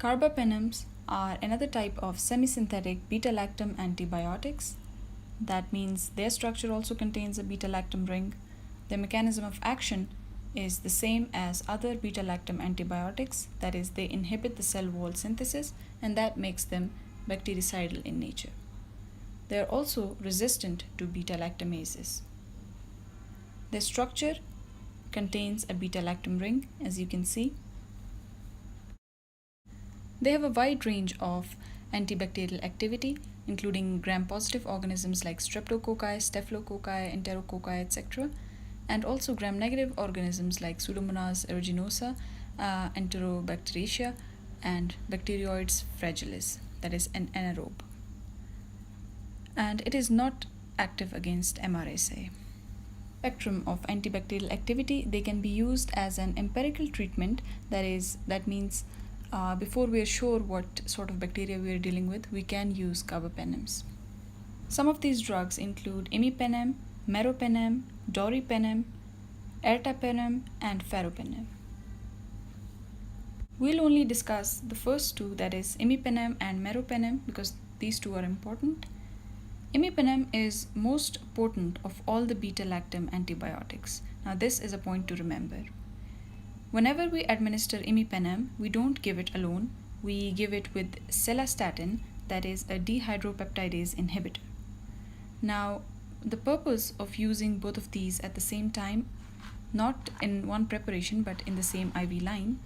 Carbapenems are another type of semi-synthetic beta-lactam antibiotics. That means their structure also contains a beta-lactam ring. Their mechanism of action is the same as other beta-lactam antibiotics, that is, they inhibit the cell wall synthesis and that makes them bactericidal in nature. They are also resistant to beta-lactamases. Their structure contains a beta-lactam ring, as you can see. They have a wide range of antibacterial activity, including gram-positive organisms like streptococci, staphylococci, enterococci, etc., and also gram-negative organisms like Pseudomonas aeruginosa, Enterobacteriaceae, and Bacteroides fragilis, that is an anaerobe. And it is not active against MRSA. Spectrum of antibacterial activity, they can be used as an empirical treatment, that means before we are sure what sort of bacteria we are dealing with, we can use carbapenems. Some of these drugs include imipenem, meropenem, doripenem, ertapenem, and ferropenem. We'll only discuss the first two, that is imipenem and meropenem, because these two are important. Imipenem is most potent of all the beta-lactam antibiotics. Now this is a point to remember. Whenever we administer imipenem, we don't give it alone. We give it with celastatin, that is a dehydropeptidase inhibitor. Now, the purpose of using both of these at the same time, not in one preparation but in the same IV line,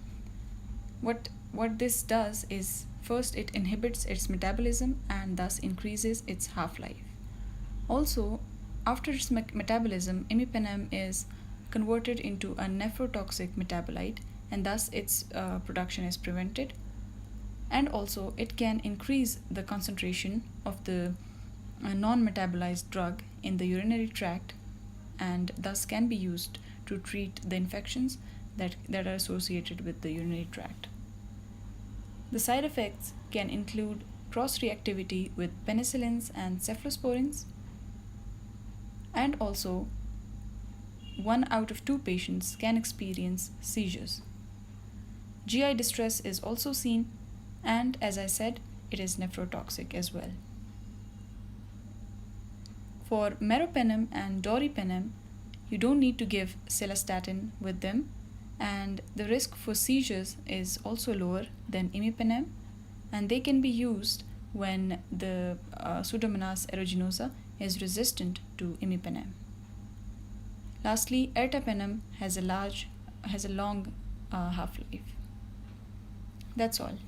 what this does is, first it inhibits its metabolism and thus increases its half-life. Also, after its metabolism, imipenem is converted into a nephrotoxic metabolite and thus its production is prevented. And also it can increase the concentration of the non-metabolized drug in the urinary tract and thus can be used to treat the infections that are associated with the urinary tract. The side effects can include cross-reactivity with penicillins and cephalosporins, and also 1 out of 2 patients can experience seizures. GI distress is also seen, and as I said, it is nephrotoxic as well. For meropenem and doripenem, you don't need to give celastatin with them, and the risk for seizures is also lower than imipenem, and they can be used when the Pseudomonas aeruginosa is resistant to imipenem. Lastly, ertapenem has a long half-life. That's all.